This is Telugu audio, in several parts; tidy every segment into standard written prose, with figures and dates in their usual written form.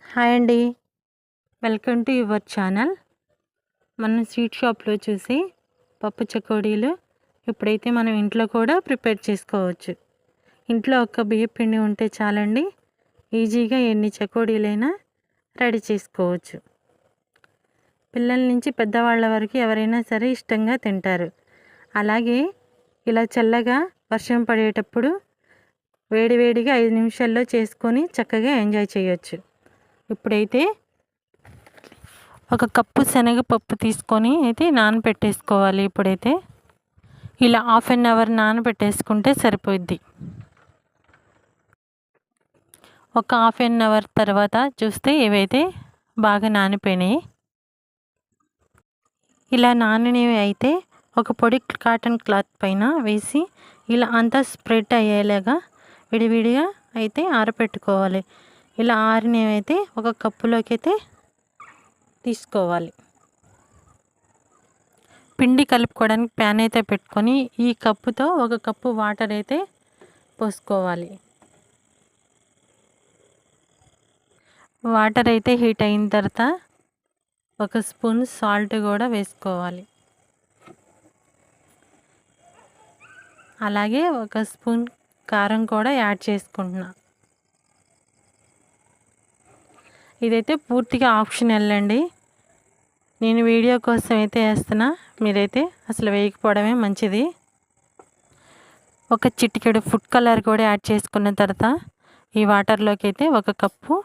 హాయ్ అండి. Welcome to your channel. మనం స్వీట్ షాప్లో చూసి పప్పు చెకోడీలు ఇప్పుడైతే మనం ఇంట్లో కూడా ప్రిపేర్ చేసుకోవచ్చు. ఇంట్లో ఒక్క బియ్యం పిండి ఉంటే చాలండి, ఈజీగా ఎన్ని చెకోడీలైనా రెడీ చేసుకోవచ్చు. పిల్లల నుంచి పెద్దవాళ్ళ వరకు ఎవరైనా సరే ఇష్టంగా తింటారు. అలాగే ఇలా చల్లగా వర్షం పడేటప్పుడు వేడివేడిగా 5 నిమిషాల్లో చేసుకొని చక్కగా ఎంజాయ్ చేయొచ్చు. ఇప్పుడైతే ఒక కప్పు శనగపప్పు తీసుకొని అయితే నానబెట్టేసుకోవాలి. ఇప్పుడైతే ఇలా హాఫ్ అన్ అవర్ నానబెట్టేసుకుంటే సరిపోద్ది. ఒక హాఫ్ అన్ అవర్ తర్వాత చూస్తే ఇవైతే బాగా నానిపోయినాయి. ఇలా నానినవి అయితే ఒక పొడి కాటన్ క్లాత్ పైన వేసి ఇలా అంతా స్ప్రెడ్ అయ్యేలాగా విడివిడిగా అయితే ఆరబెట్టుకోవాలి. ఇలా ఆరినవి అయితే ఒక కప్పులోకి అయితే తీసుకోవాలి. పిండి కలుపుకోవడానికి ప్యాన్ అయితే పెట్టుకొని ఈ కప్పుతో ఒక కప్పు వాటర్ అయితే పోసుకోవాలి. వాటర్ అయితే హీట్ అయిన తర్వాత ఒక స్పూన్ సాల్ట్ కూడా వేసుకోవాలి. అలాగే ఒక స్పూన్ కారం కూడా యాడ్ చేసుకుంటున్నా. ఇదైతే పూర్తిగా ఆప్షనల్ అండి. నేను వీడియో కోసం అయితే వేస్తున్నా, మీరైతే అసలు వేయకపోవడమే మంచిది. ఒక చిటికెడు ఫుడ్ కలర్ కూడా యాడ్ చేసుకున్న తర్వాత ఈ వాటర్లోకి అయితే ఒక కప్పు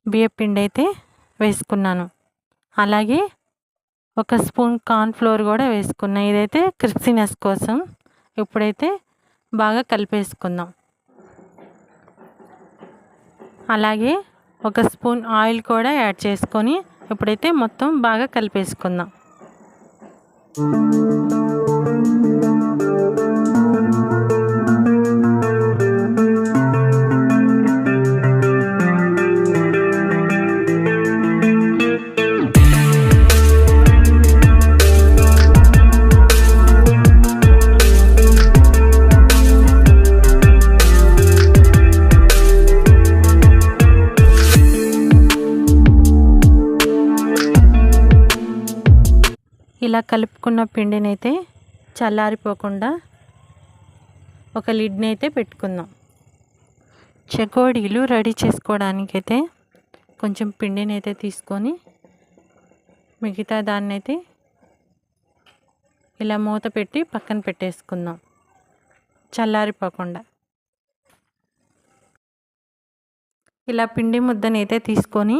బియ్యం పిండి అయితే వేసుకున్నాను. అలాగే ఒక స్పూన్ కార్న్ ఫ్లోర్ కూడా వేసుకున్నా. ఇదైతే క్రిస్పీనెస్ కోసం. ఇప్పుడైతే బాగా కలిపేసుకుందాం. అలాగే ఒక స్పూన్ ఆయిల్ కూడా యాడ్ చేసుకొని ఇప్పుడైతే మొత్తం బాగా కలిపేసుకుందాం. ఇలా కలుపుకున్న పిండిని అయితే చల్లారిపోకుండా ఒక లిడ్ని అయితే పెట్టుకుందాం. చెకోడీలు రెడీ చేసుకోవడానికైతే కొంచెం పిండిని అయితే తీసుకొని మిగతా దాన్ని అయితే ఇలా మూత పెట్టి పక్కన పెట్టేసుకుందాం, చల్లారిపోకుండా. ఇలా పిండి ముద్దని అయితే తీసుకొని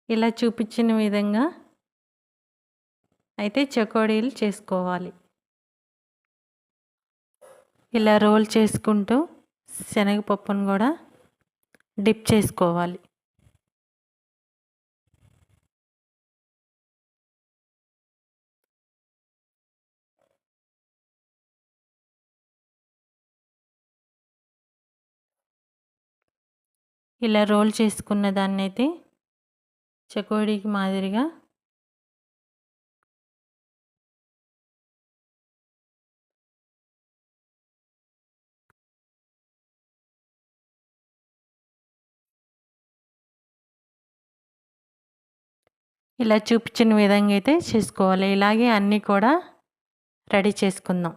ఇలా చూపించిన విధంగా అయితే చెకోడీలు చేసుకోవాలి. ఇలా రోల్ చేసుకుంటూ శనగపప్పును కూడా డిప్ చేసుకోవాలి. ఇలా రోల్ చేసుకున్న దాన్ని అయితే చెకోడీకి మాదిరిగా ఇలా చూపించిన విధంగా అయితే చేసుకోవాలి. ఇలాగే అన్నీ కూడా రెడీ చేసుకుందాం.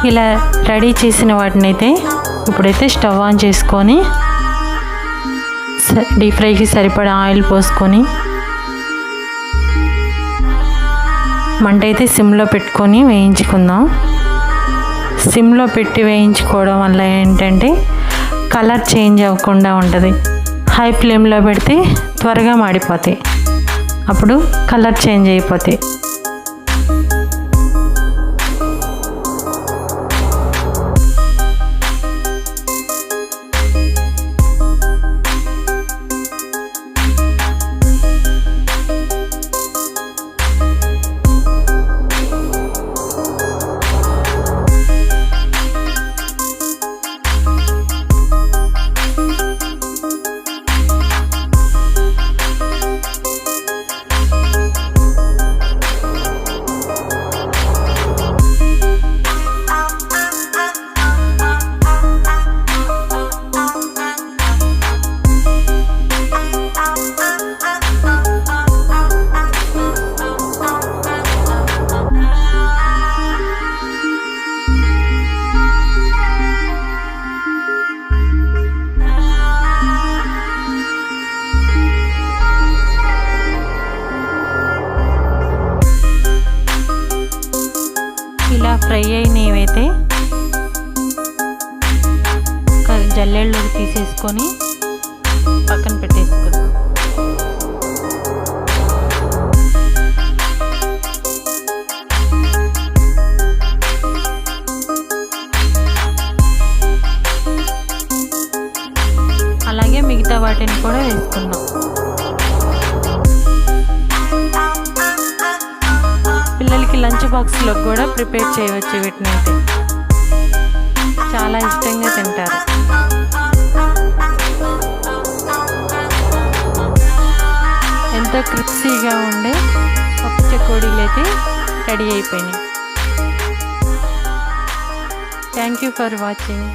ఇలా రెడీ చేసిన వాటిని అయితే ఇప్పుడైతే స్టవ్ ఆన్ చేసుకొని డీప్ ఫ్రైకి సరిపడా ఆయిల్ పోసుకొని మంట అయితే సిమ్లో పెట్టుకొని వేయించుకుందాం. సిమ్లో పెట్టి వేయించుకోవడం వల్ల ఏంటంటే కలర్ చేంజ్ అవ్వకుండా ఉంటుంది. హై ఫ్లేమ్లో పెడితే త్వరగా మాడిపోతాయి, అప్పుడు కలర్ చేంజ్ అయిపోతాయి. ఇలా ఫ్రై అయినవైతే జల్లెళ్ళలోకి తీసేసుకొని పక్కన పెట్టేసుకుందాం. అలాగే మిగతా వాటిని కూడా వేసుకుందాం. పిల్లలకి లంచ్ బాక్స్లో కూడా ప్రిపేర్ చేయవచ్చు. వీటిని అయితే చాలా ఇష్టంగా తింటారు. ఎంతో క్రిస్పీగా ఉండే పప్పు చెకోడీలు అయితే రెడీ అయిపోయినాయి. Thank you for watching.